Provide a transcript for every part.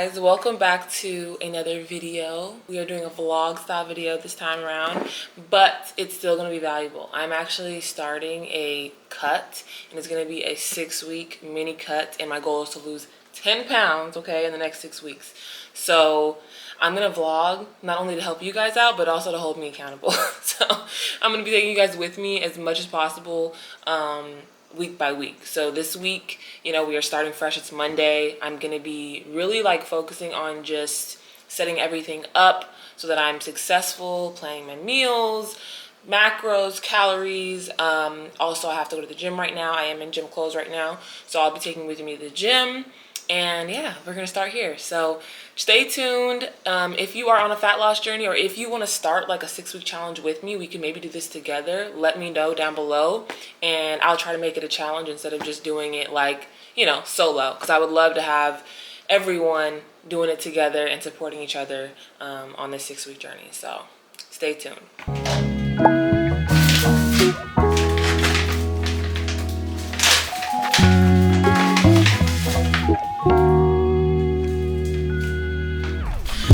guys, welcome back to another video. We are doing a vlog style video this time around, but it's still going to be valuable. I'm actually starting a cut, and it's going to be a 6-week mini cut, and my goal is to lose 10 pounds, okay, in the next 6 weeks. So I'm going to vlog not only to help you guys out, but also to hold me accountable. So I'm going to be taking you guys with me as much as possible, week by week. So this week, we are starting fresh. It's Monday. I'm going to be really focusing on just setting everything up so that I'm successful, planning my meals, macros, calories. Also, I have to go to the gym right now. I am in gym clothes right now. So I'll be taking with me to the gym. And yeah, we're going to start here. So stay tuned. If you are on a fat loss journey, or if you want to start like a 6-week challenge with me, we can maybe do this together. Let me know down below, and I'll try to make it a challenge instead of just doing it solo, because I would love to have everyone doing it together and supporting each other on this 6-week journey. So stay tuned.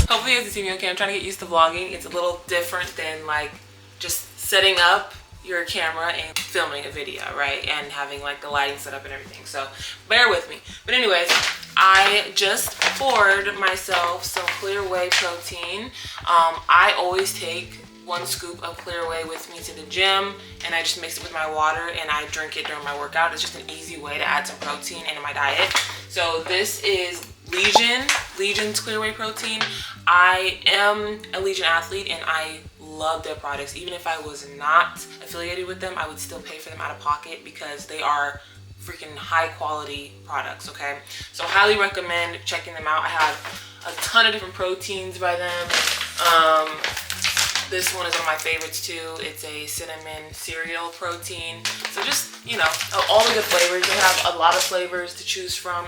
Hopefully you guys can see me okay. I'm trying to get used to vlogging. It's a little different than just setting up your camera and filming a video, right? And having the lighting set up and everything. So bear with me. But anyways, I just poured myself some Clear Whey protein. I always take 1 scoop of Clear Whey with me to the gym, and I just mix it with my water and I drink it during my workout. It's just an easy way to add some protein into my diet. So this is Legion's Clear Whey protein. I am a Legion athlete and I love their products. Even if I was not affiliated with them, I would still pay for them out of pocket because they are freaking high quality products, okay? So highly recommend checking them out. I have a ton of different proteins by them. This one is one of my favorites too. It's a cinnamon cereal protein. So just, all the good flavors. They have a lot of flavors to choose from.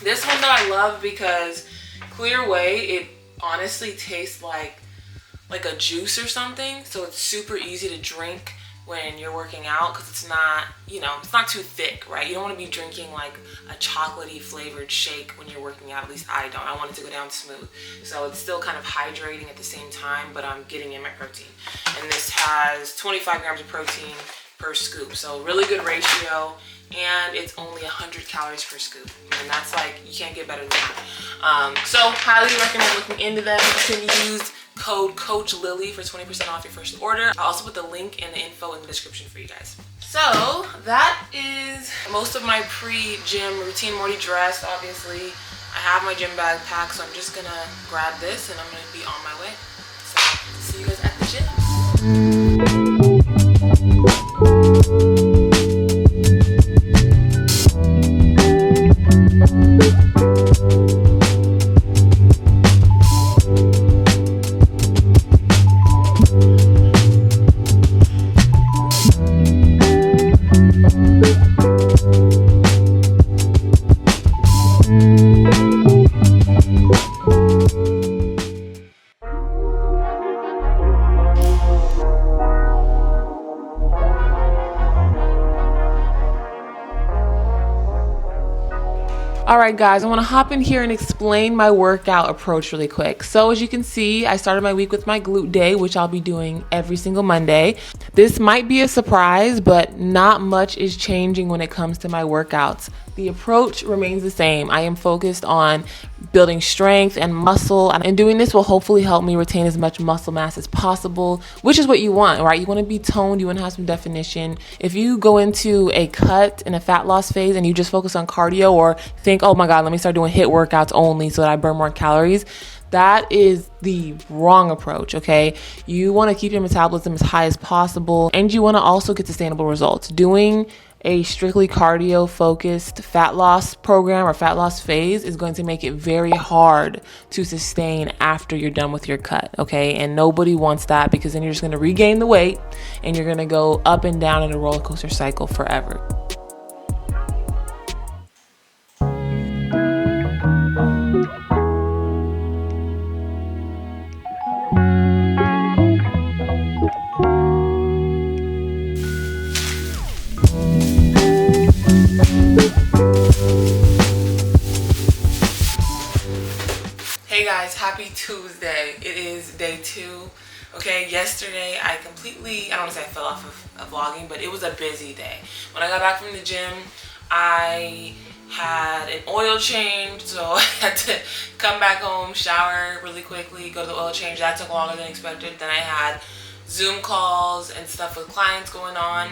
This one though I love because Clear Whey, it honestly tastes like a juice or something. So it's super easy to drink when you're working out because it's not, it's not too thick, right? You don't want to be drinking a chocolatey flavored shake when you're working out. At least I don't. I want it to go down smooth. So it's still kind of hydrating at the same time, but I'm getting in my protein. And this has 25 grams of protein per scoop. So really good ratio. And it's only 100 calories per scoop. And that's you can't get better than that. So highly recommend looking into them. You can use code Coach Lily for 20% off your first order. I'll also put the link and the info in the description for you guys. So that is most of my pre-gym routine. I'm already dressed, obviously. I have my gym bag packed, so I'm just gonna grab this and I'm gonna be on my way. So see you guys at the gym. Alright guys, I want to hop in here and explain my workout approach really quick. So as you can see, I started my week with my glute day, which I'll be doing every single Monday. This might be a surprise, but not much is changing when it comes to my workouts. The approach remains the same. I am focused on building strength and muscle, and doing this will hopefully help me retain as much muscle mass as possible, which is what you want, right? You want to be toned, you want to have some definition. If you go into a cut in a fat loss phase and you just focus on cardio, or think, oh my God, let me start doing HIIT workouts only so that I burn more calories, that is the wrong approach, okay? You want to keep your metabolism as high as possible, and you want to also get sustainable results. Doing a strictly cardio focused fat loss program or fat loss phase is going to make it very hard to sustain after you're done with your cut, okay? And nobody wants that, because then you're just going to regain the weight and you're going to go up and down in a roller coaster cycle forever. day 2. Okay, yesterday I don't want to say I fell off of vlogging, but it was a busy day. When I got back from the gym, I had an oil change, so I had to come back home, shower really quickly, go to the oil change. That took longer than expected. Then I had Zoom calls and stuff with clients going on,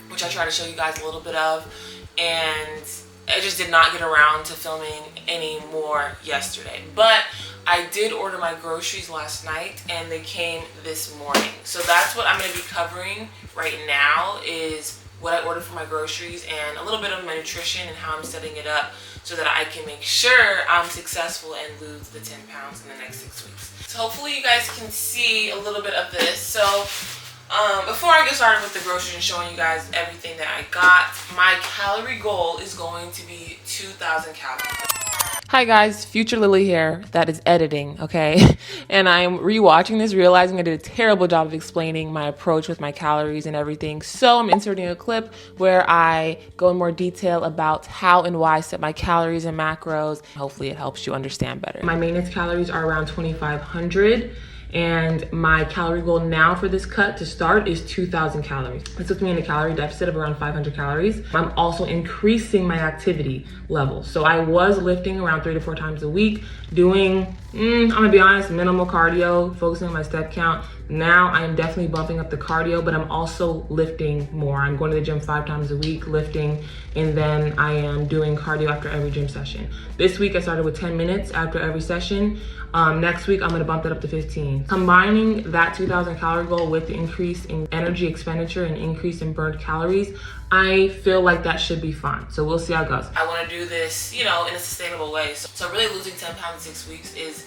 which I try to show you guys a little bit of, and I just did not get around to filming any more yesterday. But I did order my groceries last night and they came this morning. So that's what I'm going to be covering right now, is what I ordered for my groceries and a little bit of my nutrition and how I'm setting it up so that I can make sure I'm successful and lose the 10 pounds in the next 6 weeks. So hopefully you guys can see a little bit of this. So before I get started with the groceries and showing you guys everything that I got, my calorie goal is going to be 2,000 calories. Hi guys, Future Lily here, that is editing, okay? And I'm rewatching this, realizing I did a terrible job of explaining my approach with my calories and everything. So I'm inserting a clip where I go in more detail about how and why I set my calories and macros. Hopefully it helps you understand better. My maintenance calories are around 2,500. And my calorie goal now for this cut to start is 2,000 calories. This puts me in a calorie deficit of around 500 calories. I'm also increasing my activity level. So I was lifting around 3 to 4 times a week, doing, I'm gonna be honest, minimal cardio, focusing on my step count. Now I am definitely bumping up the cardio, but I'm also lifting more. I'm going to the gym 5 times a week, lifting, and then I am doing cardio after every gym session. This week I started with 10 minutes after every session. Next week I'm gonna bump that up to 15. Combining that 2,000 calorie goal with the increase in energy expenditure and increase in burned calories, I feel like that should be fine. So we'll see how it goes. I wanna do this, in a sustainable way. So really losing 10 pounds in 6 weeks is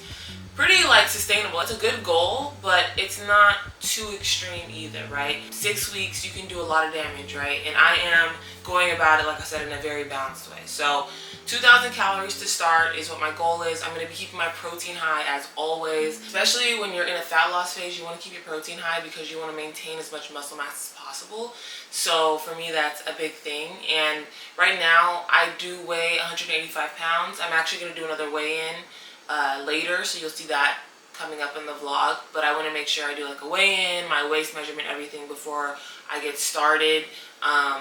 pretty sustainable. It's a good goal, but it's not too extreme either, right? 6 weeks, you can do a lot of damage, right? And I am going about it, like I said, in a very balanced way. So 2,000 calories to start is what my goal is. I'm going to be keeping my protein high as always, especially when you're in a fat loss phase. You want to keep your protein high because you want to maintain as much muscle mass as possible. So for me, that's a big thing. And right now I do weigh 185 pounds. I'm actually going to do another weigh-in later, so you'll see that coming up in the vlog. But I want to make sure I do a weigh-in, my waist measurement, everything before I get started,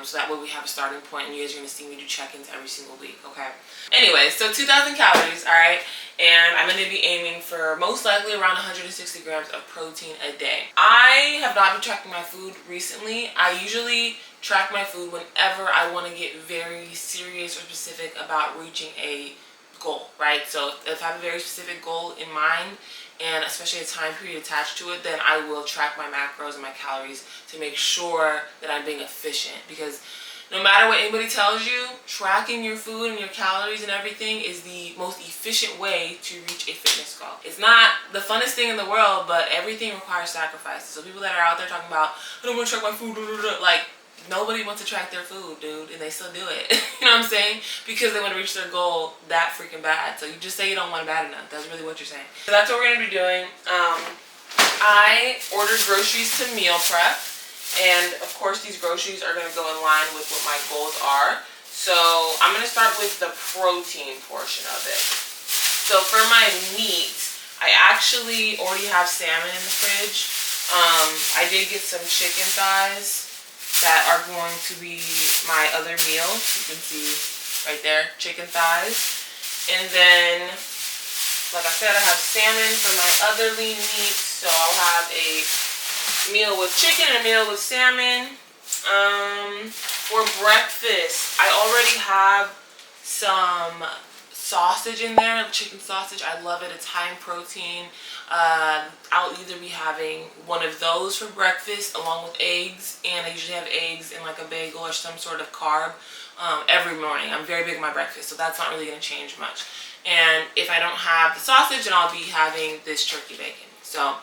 so that way we have a starting point and you guys are going to see me do check-ins every single week, okay? Anyway, so 2,000 calories, all right? And I'm going to be aiming for most likely around 160 grams of protein a day. I have not been tracking my food recently. I usually track my food whenever I want to get very serious or specific about reaching a goal, right? So if I have a very specific goal in mind, and especially a time period attached to it, then I will track my macros and my calories to make sure that I'm being efficient. Because no matter what anybody tells you, tracking your food and your calories and everything is the most efficient way to reach a fitness goal. It's not the funnest thing in the world, but everything requires sacrifices. So people that are out there talking about, I don't want to track my food, nobody wants to track their food, dude, and they still do it. You know what I'm saying? Because they want to reach their goal that freaking bad. So you just say you don't want it bad enough. That's really what you're saying. So that's what we're going to be doing. I ordered groceries to meal prep. And of course, these groceries are going to go in line with what my goals are. So I'm going to start with the protein portion of it. So for my meat, I actually already have salmon in the fridge. I did get some chicken thighs that are going to be my other meal. You can see right there, chicken thighs. And then, like I said, I have salmon for my other lean meat. So I'll have a meal with chicken and a meal with salmon. For breakfast, I already have some sausage in there, chicken sausage. I love it. It's high in protein. I'll either be having one of those for breakfast along with eggs, and I usually have eggs in a bagel or some sort of carb every morning. I'm very big on my breakfast, so that's not really going to change much. And if I don't have the sausage, then I'll be having this turkey bacon. So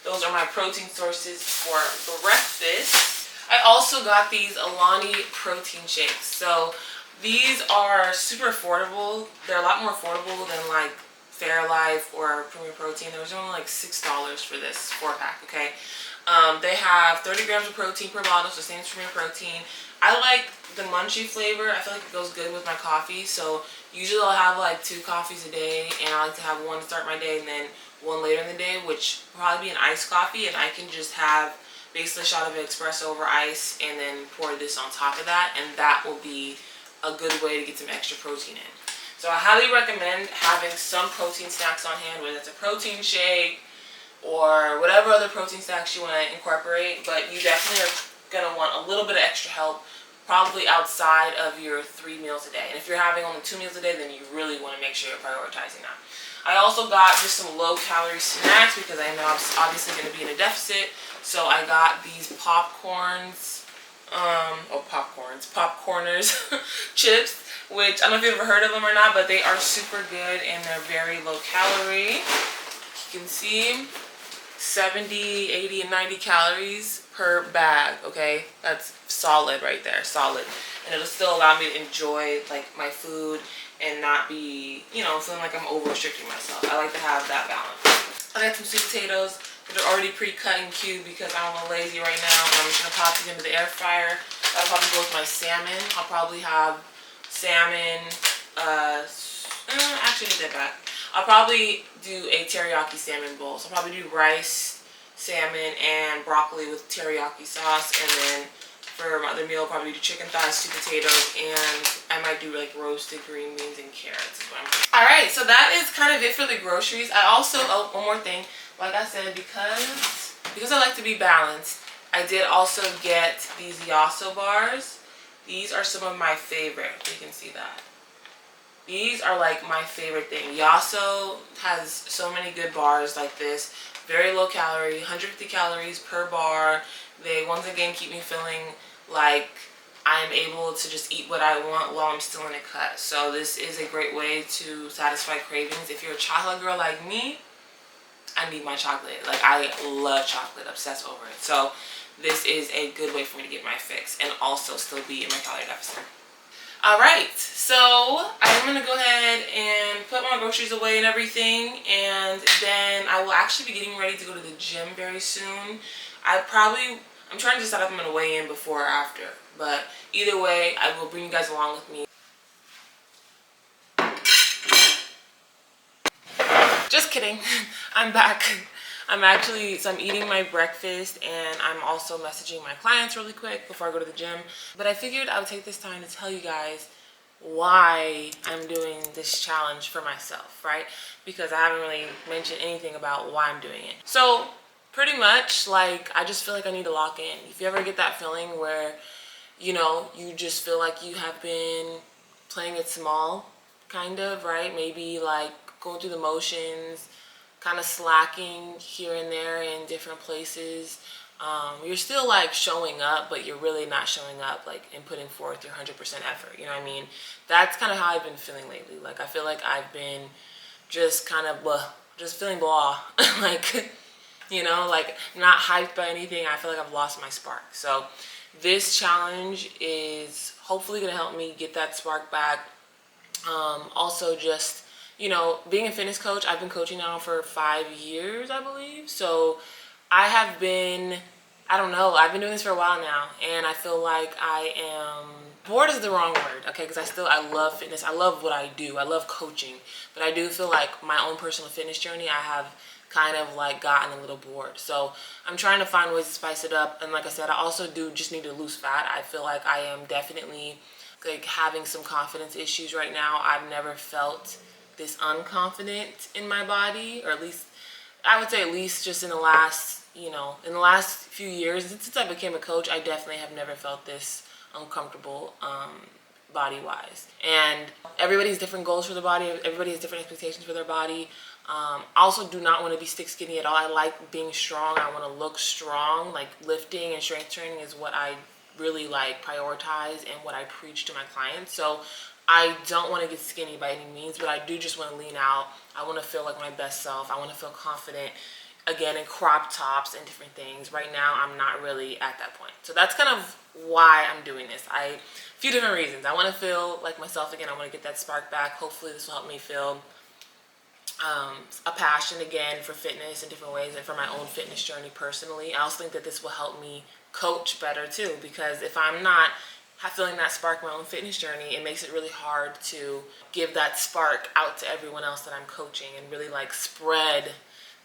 those are my protein sources for breakfast. I also got these Alani protein shakes. So these are super affordable. They're a lot more affordable than Fairlife or Premium Protein. There was only $6 for this 4-pack, okay? They have 30 grams of protein per bottle, so same as Premium Protein. I like the munchy flavor. I feel like it goes good with my coffee. So usually I'll have 2 coffees a day, and I like to have one to start my day and then one later in the day, which will probably be an iced coffee, and I can just have basically a shot of espresso over ice and then pour this on top of that, and that will be a good way to get some extra protein in. So I highly recommend having some protein snacks on hand, whether it's a protein shake or whatever other protein snacks you want to incorporate, but you definitely are going to want a little bit of extra help, probably outside of your 3 meals a day. And if you're having only 2 meals a day, then you really want to make sure you're prioritizing that. I also got just some low-calorie snacks because I know I'm obviously going to be in a deficit. So I got these popcorners chips, which I don't know if you've ever heard of them or not, but they are super good and they're very low calorie. You can see 70, 80, and 90 calories per bag, okay? That's solid right there, solid. And it'll still allow me to enjoy like my food and not be, you know, feeling like I'm over-restricting myself. I like to have that balance. I got some sweet potatoes that are already pre-cut and cubed because I'm a little lazy right now. And I'm just gonna pop these into the air fryer. That'll probably go with my salmon. I'll probably have salmon, actually take that back. I'll probably do a teriyaki salmon bowl. So I'll probably do rice, salmon, and broccoli with teriyaki sauce, and then for my other meal, I'll probably do chicken thighs, sweet potatoes, and I might do like roasted green beans and carrots. Alright, so that is kind of it for the groceries. I also, one more thing, like I said, because I like to be balanced, I did also get these Yasso bars. These are some of my favorite. You can see that. These are like my favorite thing. Yasso has so many good bars like this. Very low calorie, 150 calories per bar. They once again keep me feeling like I'm able to just eat what I want while I'm still in a cut. So this is a great way to satisfy cravings. If you're a chocolate girl like me, I need my chocolate. Like, I love chocolate, obsess over it. So this is a good way for me to get my fix and also still be in my calorie deficit. Alright, so I'm going to go ahead and put my groceries away and everything, and then I will actually be getting ready to go to the gym very soon. I'm trying to decide if I'm going to weigh in before or after, but either way, I will bring you guys along with me. Just kidding. I'm back. I'm eating my breakfast, and I'm also messaging my clients really quick before I go to the gym. But I figured I would take this time to tell you guys why I'm doing this challenge for myself, right? Because I haven't really mentioned anything about why I'm doing it. So pretty much, like, I just feel like I need to lock in. If you ever get that feeling where, you know, you just feel like you have been playing it small, kind of, right? Maybe like going through the motions, kind of slacking here and there in different places. You're still like showing up, but you're really not showing up like and putting forth your 100% effort. You know what I mean? That's kind of how I've been feeling lately. Like, I feel like I've been just kind of just feeling blah. Like, you know, like not hyped by anything. I feel like I've lost my spark. So this challenge is hopefully going to help me get that spark back. Also just, you know, being a fitness coach, I've been coaching now for 5 years, I believe. So I have been, I don't know, I've been doing this for a while now, and I feel like I am, bored is the wrong word, okay, because I love fitness. I love what I do. I love coaching, but I do feel like my own personal fitness journey, I have kind of like gotten a little bored. So I'm trying to find ways to spice it up. And like I said, I also do just need to lose fat. I feel like I am definitely like having some confidence issues right now. I've never felt this unconfident in my body, or at least I would say at least just in the last, you know, in the last few years since I became a coach, I definitely have never felt this uncomfortable body wise. And everybody has different goals for their body. Everybody has different expectations for their body. I also do not want to be stick skinny at all. I like being strong. I want to look strong. Like, lifting and strength training is what I really like prioritize and what I preach to my clients. So I don't want to get skinny by any means, but I do just want to lean out. I want to feel like my best self. I want to feel confident, again, in crop tops and different things. Right now, I'm not really at that point. So that's kind of why I'm doing this. A few different reasons. I want to feel like myself again. I want to get that spark back. Hopefully this will help me feel a passion again for fitness in different ways and for my own fitness journey personally. I also think that this will help me coach better too, because if I'm not feeling that spark in my own fitness journey, it makes it really hard to give that spark out to everyone else that I'm coaching and really like spread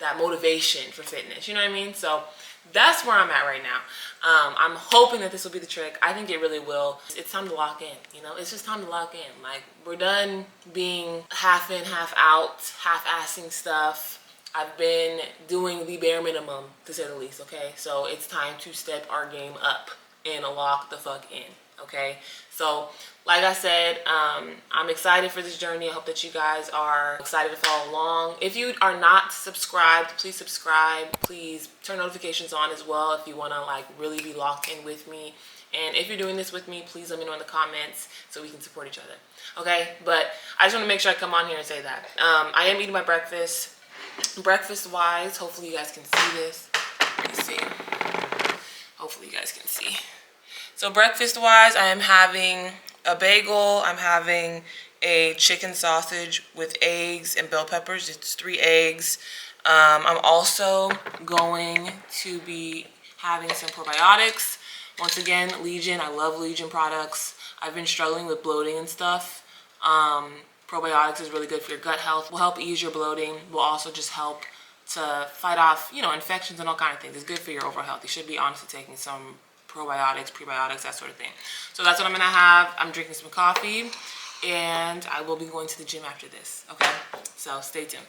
that motivation for fitness. You know what I mean? So that's where I'm at right now. I'm hoping that this will be the trick. I think it really will. It's time to lock in, you know? It's just time to lock in. Like, we're done being half in, half out, half-assing stuff. I've been doing the bare minimum, to say the least, okay? So it's time to step our game up and lock the fuck in, okay? So, like I said, I'm excited for this journey. I hope that you guys are excited to follow along. If you are not subscribed, please subscribe. Please turn notifications on as well if you want to like really be locked in with me. And if you're doing this with me, please let me know in the comments so we can support each other. Okay? But I just want to make sure I come on here and say that. I am eating my breakfast. Breakfast-wise, hopefully you guys can see this. Let me see. Hopefully you guys can see. So breakfast-wise, I am having a bagel. I'm having a chicken sausage with eggs and bell peppers. It's 3 eggs. I'm also going to be having some probiotics. Once again, Legion. I love Legion products. I've been struggling with bloating and stuff. Probiotics is really good for your gut health. Will help ease your bloating. Will also just help to fight off, you know, infections and all kinds of things. It's good for your overall health. You should be honestly taking some probiotics, prebiotics, that sort of thing. So that's what I'm gonna have. I'm drinking some coffee and I will be going to the gym after this, okay? So stay tuned.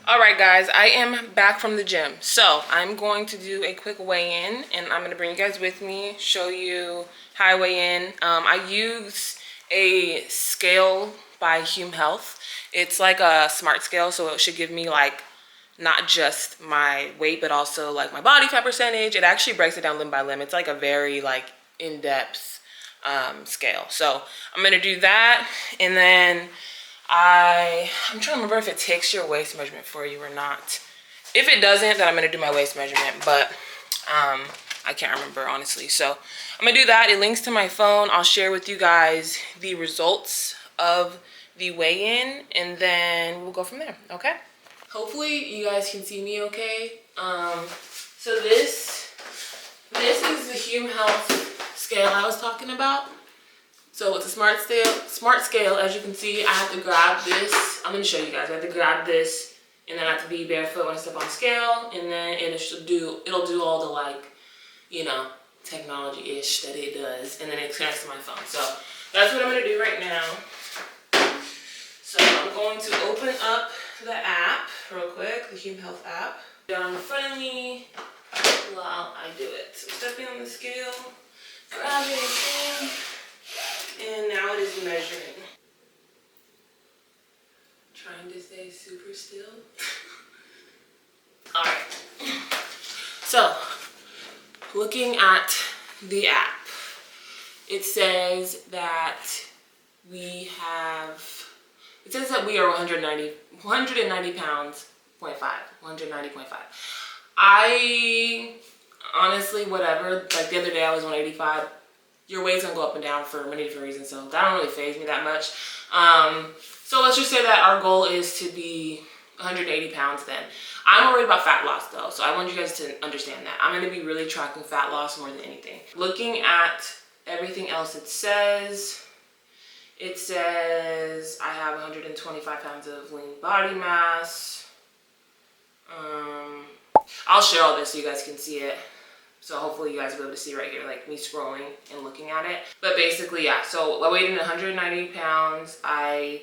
All right, guys, I am back from the gym. So I'm going to do a quick weigh-in, and I'm going to bring you guys with me, show you how I weigh in. I use a scale by Hume Health. It's like a smart scale, so it should give me like not just my weight, but also like my body fat percentage. It actually breaks it down limb by limb. It's like a very like in-depth scale. So I'm going to do that, and then I'm trying to remember if it takes your waist measurement for you or not. If it doesn't, then I'm gonna do my waist measurement, but I can't remember honestly. So I'm gonna do that. It links to my phone. I'll share with you guys the results of the weigh-in, and then we'll go from there, okay? Hopefully you guys can see me okay. So this is the Hume Health scale I was talking about. So it's a smart scale. As you can see, I have to grab this. I'm gonna show you guys. I have to grab this, and then I have to be barefoot when I step on the scale, and then it'll do all the like, you know, technology-ish that it does, and then it connects to my phone. So that's what I'm gonna do right now. So I'm going to open up the app real quick, the Hume Health app. Down in front of me while I do it. So stepping on the scale, grabbing it in. And now it is measuring. Trying to stay super still. All right. So, looking at the app, it says that we are 190 pounds, 190.5. I honestly, whatever, like the other day I was 185. Your weight's gonna go up and down for many different reasons, so that don't really faze me that much. So let's just say that our goal is to be 180 pounds then. I'm worried about fat loss though, so I want you guys to understand that. I'm gonna be really tracking fat loss more than anything. Looking at everything else it says I have 125 pounds of lean body mass. I'll share all this so you guys can see it. So hopefully you guys will be able to see right here, like me scrolling and looking at it. But basically, yeah, so I weighed in 190 pounds. My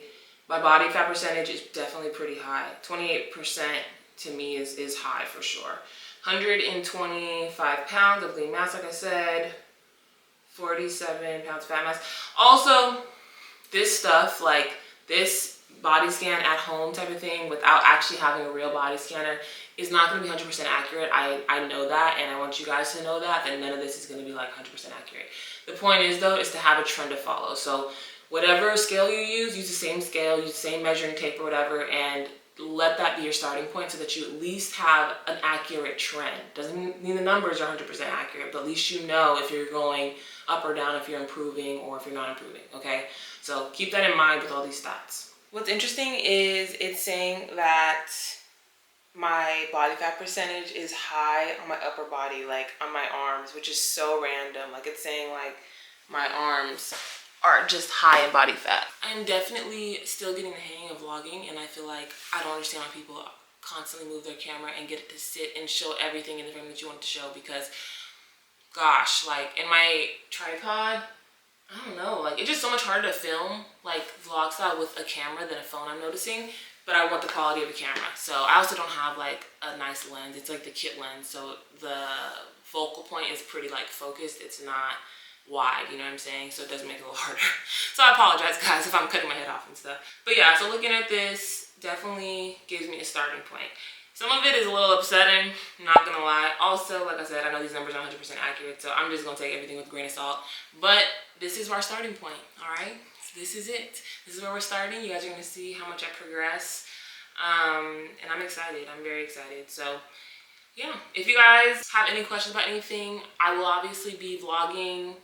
body fat percentage is definitely pretty high. 28% to me is high for sure. 125 pounds of lean mass, like I said. 47 pounds fat mass. Also, this stuff, like this body scan at home type of thing without actually having a real body scanner is not going to be 100% accurate. I know that, and I want you guys to know that none of this is going to be like 100% accurate. The point is though, is to have a trend to follow. So whatever scale you use the same scale, use the same measuring tape or whatever, and let that be your starting point so that you at least have an accurate trend. Doesn't mean the numbers are 100% accurate, but at least you know if you're going up or down, if you're improving or if you're not improving, okay? So keep that in mind with all these stats. What's interesting is it's saying that my body fat percentage is high on my upper body, like on my arms, which is so random. Like it's saying like my arms are just high in body fat. I'm definitely still getting the hang of vlogging, and I feel like I don't understand why people constantly move their camera and get it to sit and show everything in the frame that you want to show, because gosh, like in my tripod, I don't know, like it's just so much harder to film like vlog style with a camera than a phone, I'm noticing. But I want the quality of a camera. So I also don't have like a nice lens. It's like the kit lens, so the focal point is pretty like focused. It's not wide, you know what I'm saying? So it does make it a little harder. So I apologize guys if I'm cutting my head off and stuff. But yeah, so looking at this definitely gives me a starting point. Some of it is a little upsetting, not gonna lie. Also, like I said, I know these numbers aren't 100% accurate, so I'm just gonna take everything with a grain of salt. But this is our starting point, all right? This is it. This is where we're starting. You guys are gonna see how much I progress. And I'm excited. I'm very excited. So yeah, if you guys have any questions about anything, I will obviously be vlogging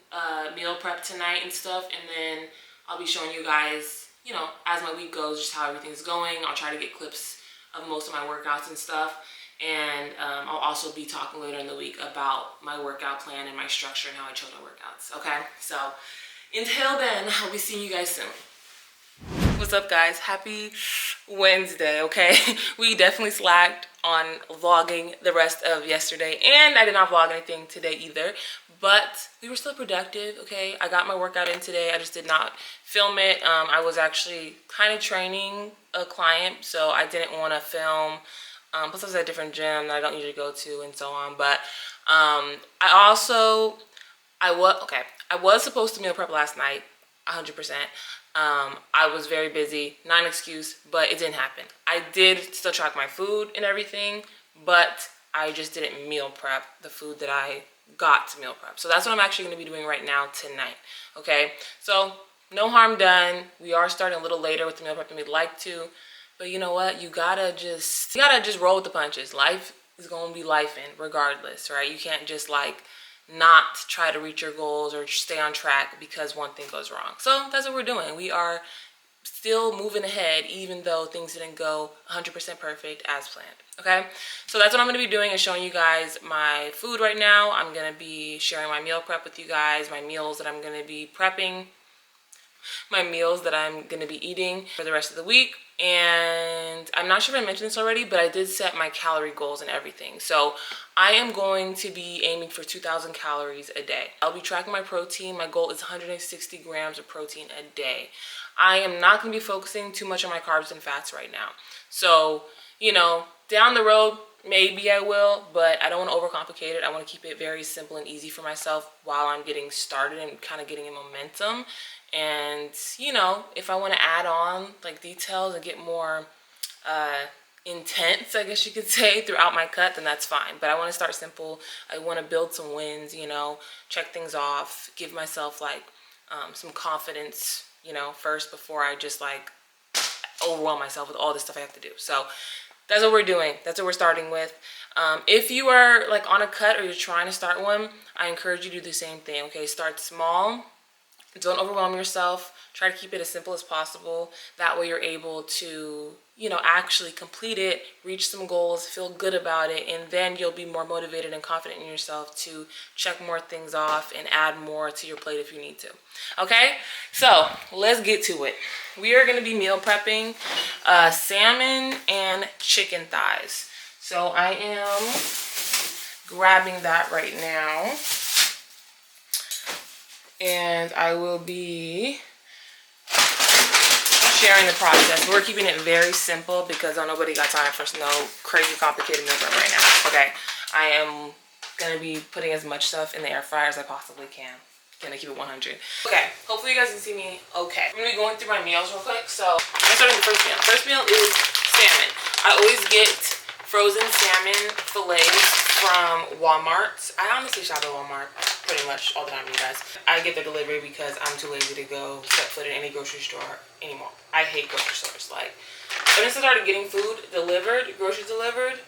meal prep tonight and stuff, and then I'll be showing you guys, you know, as my week goes, just how everything's going. I'll try to get clips of most of my workouts and stuff, and I'll also be talking later in the week about my workout plan and my structure and how I chose my workouts. Okay, so until then, I'll be seeing you guys soon. What's up guys? Happy Wednesday, okay? We definitely slacked on vlogging the rest of yesterday, and I did not vlog anything today either, but we were still productive, okay? I got my workout in today. I just did not film it. I was actually kind of training a client, so I didn't want to film. Plus I was at a different gym that I don't usually go to and so on, but I was supposed to meal prep last night, 100%. I was very busy, not an excuse, but it didn't happen. I did still track my food and everything, but I just didn't meal prep the food that I got to meal prep. So that's what I'm actually going to be doing right now tonight, okay? So no harm done. We are starting a little later with the meal prep than we'd like to, but you know what? You gotta just roll with the punches. Life is going to be lifing regardless, right? You can't just like not try to reach your goals or stay on track because one thing goes wrong. So that's what we're doing. We are still moving ahead even though things didn't go 100% perfect as planned, okay? So that's what I'm going to be doing, is showing you guys my food right now. I'm going to be sharing my meal prep with you guys, my meals that I'm going to be prepping, my meals that I'm going to be eating for the rest of the week. And I'm not sure if I mentioned this already, but I did set my calorie goals and everything. So I am going to be aiming for 2,000 calories a day. I'll be tracking my protein. My goal is 160 grams of protein a day. I am not going to be focusing too much on my carbs and fats right now. So, you know, down the road, maybe I will, but I don't want to overcomplicate it. I want to keep it very simple and easy for myself while I'm getting started and kind of getting in momentum. And, you know, if I want to add on like details and get more intense, I guess you could say, throughout my cut, then that's fine. But I want to start simple. I want to build some wins, you know, check things off, give myself like some confidence, you know, first before I just like overwhelm myself with all this stuff I have to do. So that's what we're doing. That's what we're starting with. If you are like on a cut or you're trying to start one, I encourage you to do the same thing, okay? Start small. Don't overwhelm yourself. Try to keep it as simple as possible. That way you're able to, you know, actually complete it, reach some goals, feel good about it, and then you'll be more motivated and confident in yourself to check more things off and add more to your plate if you need to. Okay? So let's get to it. We are going to be meal prepping salmon and chicken thighs. So I am grabbing that right now. And I will be sharing the process. We're keeping it very simple because nobody got time for no crazy complicated meal prep right now. Okay, I am gonna be putting as much stuff in the air fryer as I possibly can. Can I keep it 100? Okay, hopefully you guys can see me okay. I'm gonna be going through my meals real quick. So I'm starting the first meal. First meal is salmon. I always get frozen salmon fillets from Walmart. I honestly shop at Walmart pretty much all the time, you guys. I get their delivery because I'm too lazy to go step foot in any grocery store anymore. I hate grocery stores. Like, ever since I started getting food delivered, groceries delivered,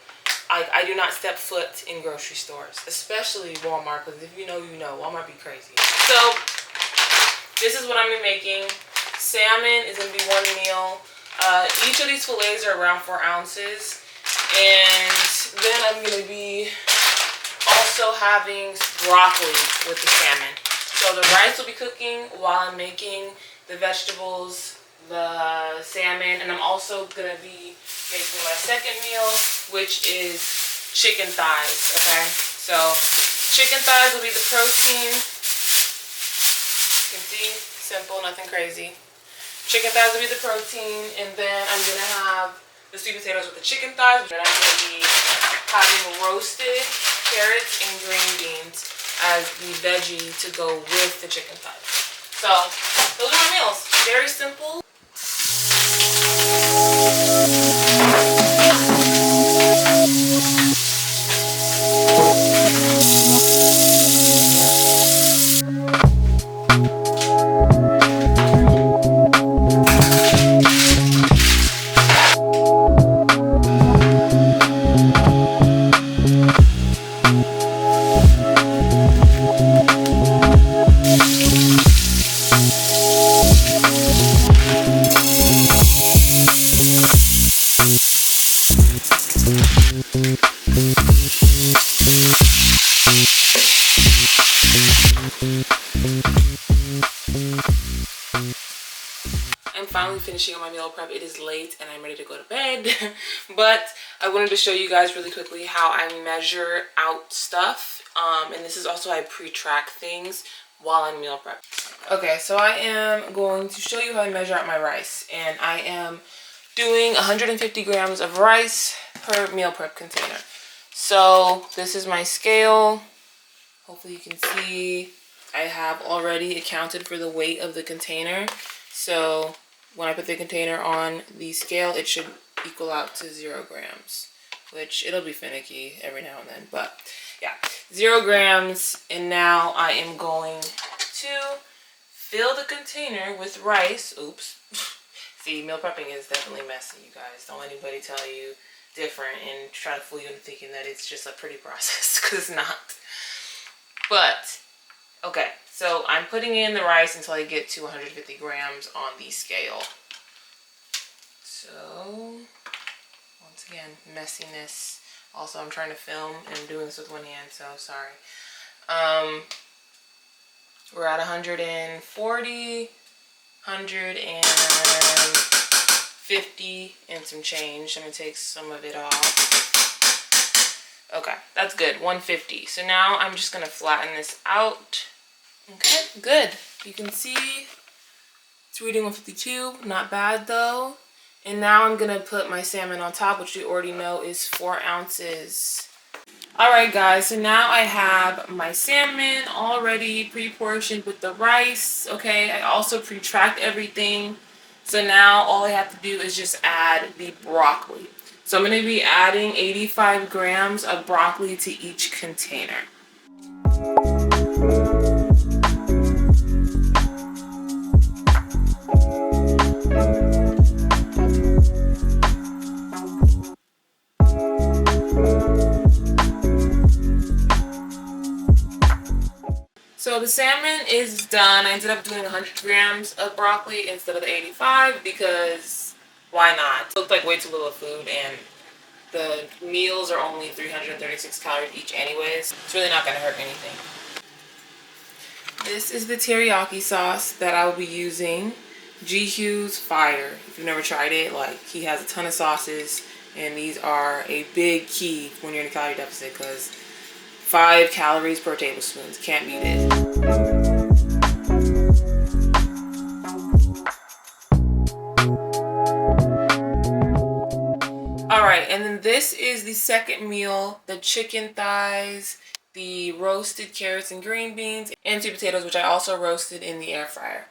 I do not step foot in grocery stores, especially Walmart, because if you know, you know. Walmart be crazy. So this is what I'm gonna be making. Salmon is gonna be one meal. Each of these fillets are around 4 ounces. And then I'm gonna be also having broccoli with the salmon. So the rice will be cooking while I'm making the vegetables, the salmon, and I'm also gonna be making my second meal, which is chicken thighs, okay? So chicken thighs will be the protein. You can see, simple, nothing crazy. Chicken thighs will be the protein, and then I'm gonna have the sweet potatoes with the chicken thighs. And I'm gonna be having roasted carrots and green beans as the veggie to go with the chicken thighs. So those are my meals. Very simple. I'm finally finishing on my meal prep. It is late and I'm ready to go to bed. But I wanted to show you guys really quickly how I measure out stuff. And this is also how I pre-track things while I'm meal prep. Okay, so I am going to show you how I measure out my rice. And I am doing 150 grams of rice per meal prep container. So this is my scale. Hopefully you can see I have already accounted for the weight of the container. So when I put the container on the scale, it should equal out to 0 grams, which it'll be finicky every now and then, but yeah, 0 grams. And now I am going to fill the container with rice. Oops. See, meal prepping is definitely messy, you guys. Don't let anybody tell you different and try to fool you into thinking that it's just a pretty process, because it's not. But okay, so I'm putting in the rice until I get to 150 grams on the scale. So, once again, messiness. Also, I'm trying to film and I'm doing this with one hand, so sorry. We're at 140, 150 and some change. I'm gonna take some of it off. Okay, that's good, 150. So now I'm just gonna flatten this out. Okay, good. You can see it's reading 152, not bad though. And now I'm gonna put my salmon on top, which you already know is 4 ounces. Alright guys, so now I have my salmon already pre-portioned with the rice. Okay, I also pre-tracked everything. So now all I have to do is just add the broccoli. So I'm gonna be adding 85 grams of broccoli to each container. So the salmon is done. I ended up doing 100 grams of broccoli instead of the 85 because why not? It looked like way too little food, and the meals are only 336 calories each anyways. It's really not going to hurt anything. This is the teriyaki sauce that I will be using. G-Hugh's Fire. If you've never tried it, like, he has a ton of sauces, and these are a big key when you're in a calorie deficit because 5 calories per tablespoon. Can't beat it. Alright, and then this is the second meal, the chicken thighs the roasted carrots and green beans, and sweet potatoes, which I also roasted in the air fryer.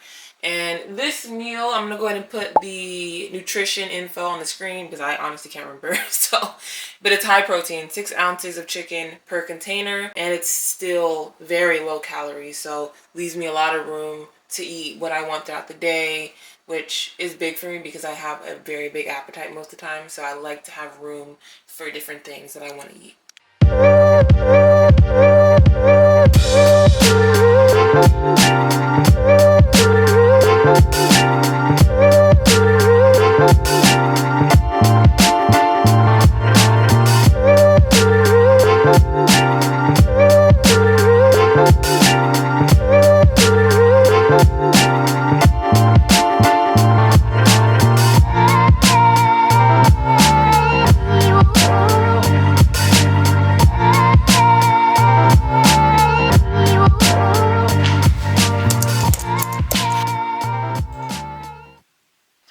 And this meal, I'm gonna go ahead and put the nutrition info on the screen because I honestly can't remember. But it's high protein, 6 ounces of chicken per container, and it's still very low calorie. So leaves me a lot of room to eat what I want throughout the day, which is big for me because I have a very big appetite most of the time. So I like to have room for different things that I want to eat.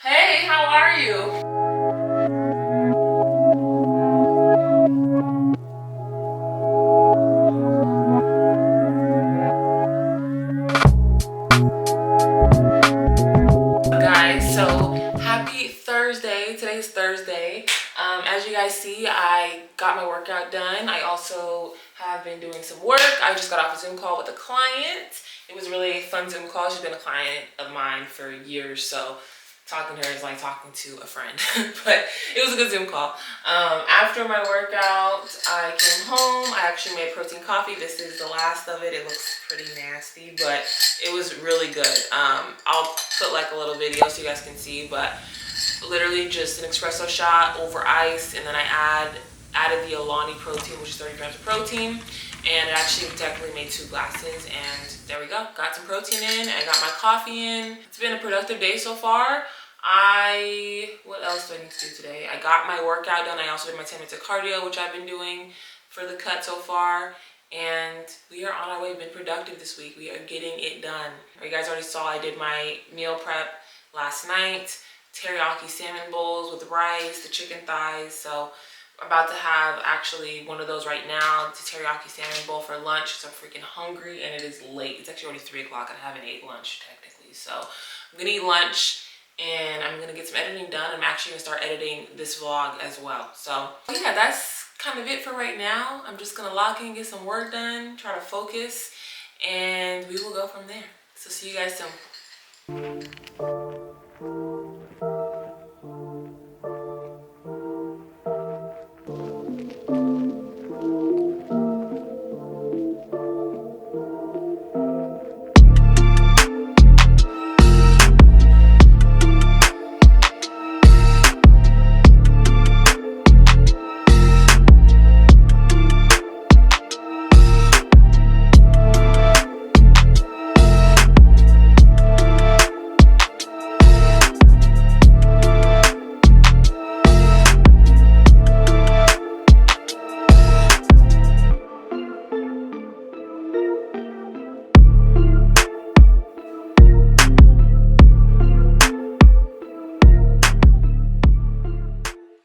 Hey, how are you? Guys, so happy Thursday. Today's Thursday. As you guys see, I got my workout done. I also have been doing some work. I just got off a Zoom call with a client. It was really a fun Zoom call. She's been a client of mine for years, so talking to her is like talking to a friend. But it was a good Zoom call. After my workout, I came home. I actually made protein coffee. This is the last of it. It looks pretty nasty, but it was really good. I'll put like a little video so you guys can see, but literally just an espresso shot over ice, and then I added the Alani protein, which is 30 grams of protein, and it actually technically made 2 glasses, and there we go. Got some protein in, I got my coffee in. It's been a productive day so far. What else do I need to do today? I got my workout done. I also did my 10 minutes of cardio, which I've been doing for the cut so far. And we are on our way. We've been productive this week. We are getting it done. You guys already saw I did my meal prep last night. Teriyaki salmon bowls with rice, the chicken thighs. So I'm about to have actually one of those right now, the teriyaki salmon bowl for lunch because I'm freaking hungry and it is late. It's actually already 3 o'clock and I haven't ate lunch technically. So I'm gonna eat lunch and I'm gonna get some editing done. I'm actually gonna start editing this vlog as well. So yeah, that's kind of it for right now. I'm just gonna lock in, get some work done, try to focus, and we will go from there. So see you guys soon.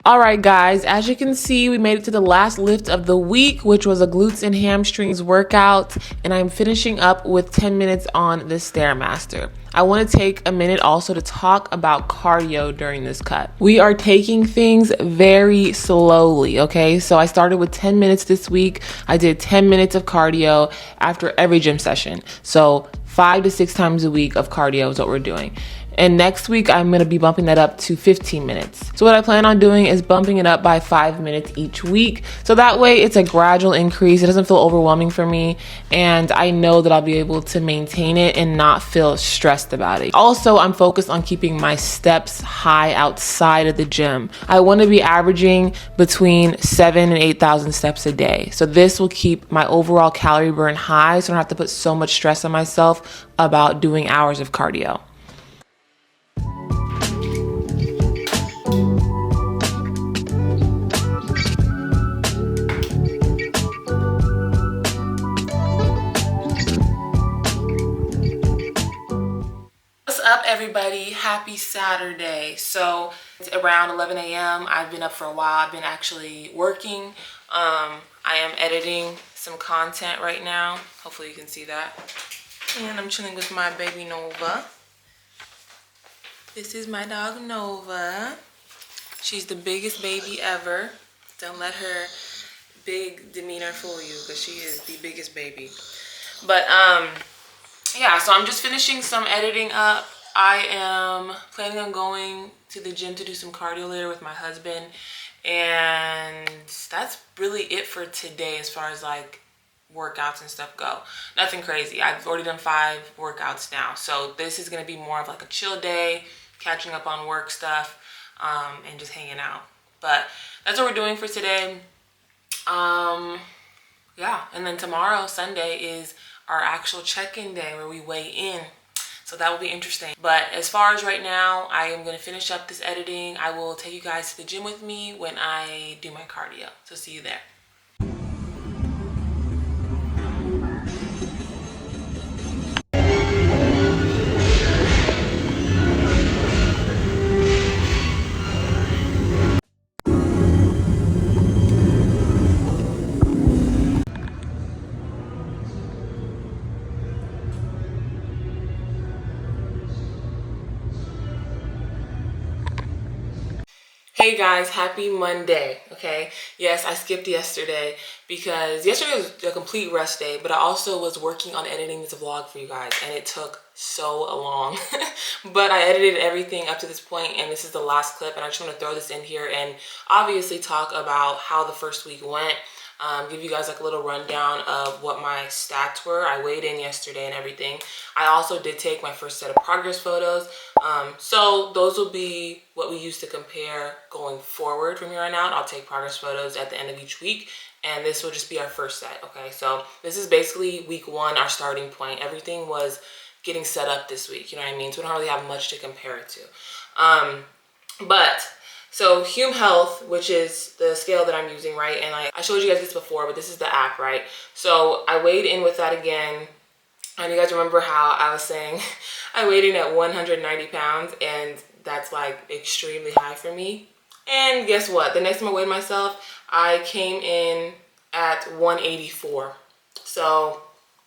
All right, guys, as you can see, we made it to the last lift of the week, which was a glutes and hamstrings workout, and I'm finishing up with 10 minutes on the Stairmaster. I want to take a minute also to talk about cardio during this cut. We are taking things very slowly, okay? So I started with 10 minutes this week. I did 10 minutes of cardio after every gym session. So 5 to 6 times a week of cardio is what we're doing. And next week, I'm going to be bumping that up to 15 minutes. So what I plan on doing is bumping it up by 5 minutes each week. So that way it's a gradual increase. It doesn't feel overwhelming for me. And I know that I'll be able to maintain it and not feel stressed about it. Also, I'm focused on keeping my steps high outside of the gym. I want to be averaging between 7,000 and 8,000 steps a day. So this will keep my overall calorie burn high. So I don't have to put so much stress on myself about doing hours of cardio. Up everybody, happy Saturday. So it's around 11 a.m. I've been up for a while. I've been actually working. I am editing some content right now. Hopefully you can see that. And I'm chilling with my baby Nova. This is my dog Nova. She's the biggest baby ever. Don't let her big demeanor fool you, because she is the biggest baby. But yeah, so I'm just finishing some editing up. I am planning on going to the gym to do some cardio later with my husband, and that's really it for today as far as like workouts and stuff go. Nothing crazy. I've already done 5 workouts now, so this is going to be more of like a chill day, catching up on work stuff, and just hanging out. But that's what we're doing for today. Yeah, and then tomorrow, Sunday, is our actual check-in day where we weigh in. So that will be interesting. But as far as right now, I am going to finish up this editing. I will take you guys to the gym with me when I do my cardio. So see you there. Hey guys, happy Monday, okay? Yes, I skipped yesterday because yesterday was a complete rest day, but I also was working on editing this vlog for you guys, and it took so long. But I edited everything up to this point, and this is the last clip, and I just want to throw this in here and obviously talk about how the first week went. Give you guys like a little rundown of what my stats were. I weighed in yesterday and everything. I also did take my first set of progress photos. So those will be what we use to compare going forward from here on out. I'll take progress photos at the end of each week, and this will just be our first set. Okay, so this is basically week 1, our starting point. Everything was getting set up this week, you know what I mean? So we don't really have much to compare it to. So Hume Health, which is the scale that I'm using, right? And I showed you guys this before, but this is the app, right? So I weighed in with that again. And you guys remember how I was saying I weighed in at 190 pounds, and that's like extremely high for me. And guess what? The next time I weighed myself, I came in at 184. So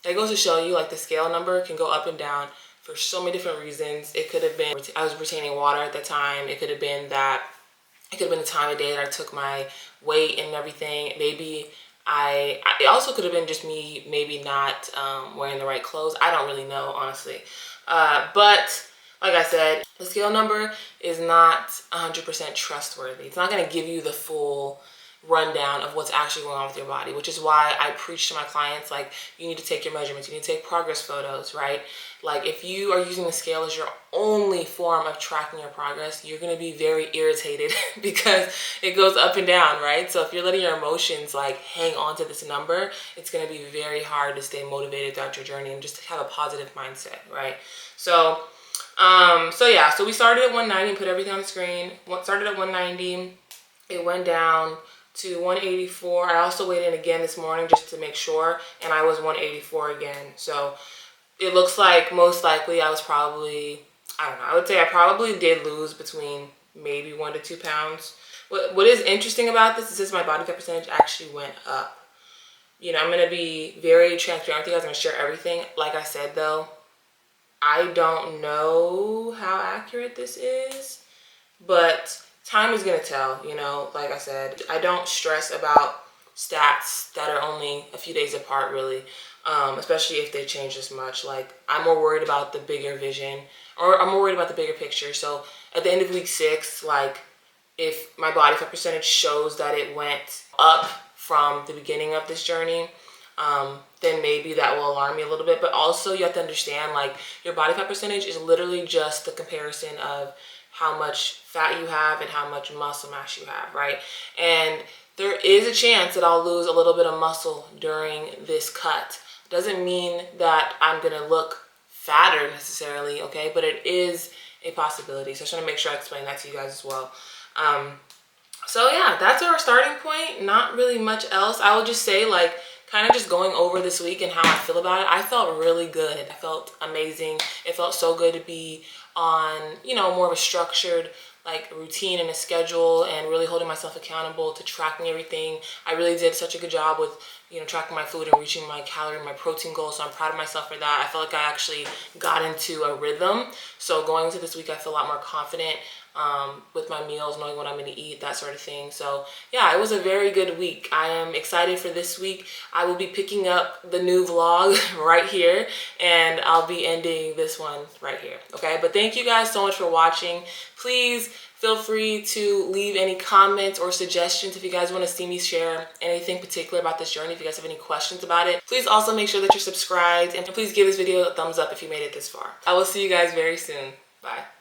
it goes to show you like the scale number can go up and down for so many different reasons. It could have been I was retaining water at the time. It could have been the time of day that I took my weight and everything. Maybe it also could have been just me maybe not wearing the right clothes. I don't really know, honestly. But like I said, the scale number is not 100% trustworthy. It's not going to give you the full rundown of what's actually going on with your body, which is why I preach to my clients, like, you need to take your measurements, you need to take progress photos, right? Like, if you are using the scale as your only form of tracking your progress, you're going to be very irritated because it goes up and down, right? So if you're letting your emotions like hang on to this number, it's going to be very hard to stay motivated throughout your journey and just have a positive mindset, right? So so we started at 190 and put everything on the screen. Started at 190, it went down to 184. I also weighed in again this morning just to make sure, and I was 184 again. So it looks like most likely I was probably, I don't know, I would say I probably did lose between maybe 1 to 2 pounds. What is interesting about this is my body fat percentage actually went up. You know, I'm going to be very transparent with you guys. I'm going to share everything. Like I said, though, I don't know how accurate this is, but time is going to tell, you know. Like I said, I don't stress about stats that are only a few days apart, really, especially if they change this much. Like, I'm more worried about the bigger vision, or I'm more worried about the bigger picture. So at the end of week 6, like, if my body fat percentage shows that it went up from the beginning of this journey, then maybe that will alarm me a little bit. But also you have to understand, like, your body fat percentage is literally just the comparison of how much fat you have and how much muscle mass you have, right? And there is a chance that I'll lose a little bit of muscle during this cut. Doesn't mean that I'm gonna look fatter necessarily, okay? But it is a possibility. So I just wanna make sure I explain that to you guys as well. So yeah, that's our starting point. Not really much else. I would just say, like, kind of just going over this week and how I feel about it. I felt really good. I felt amazing. It felt so good to be on, you know, more of a structured like a routine and a schedule and really holding myself accountable to tracking everything. I really did such a good job with, you know, tracking my food and reaching my calorie, my protein goal. So I'm proud of myself for that. I felt like I actually got into a rhythm. So going into this week, I feel a lot more confident with my meals, knowing what I'm going to eat, that sort of thing. So yeah, it was a very good week. I am excited for this week. I will be picking up the new vlog right here, and I'll be ending this one right here. Okay, but thank you guys so much for watching. Please feel free to leave any comments or suggestions if you guys want to see me share anything particular about this journey. If you guys have any questions about it, please also make sure that you're subscribed, and please give this video a thumbs up if you made it this far. I will see you guys very soon. Bye.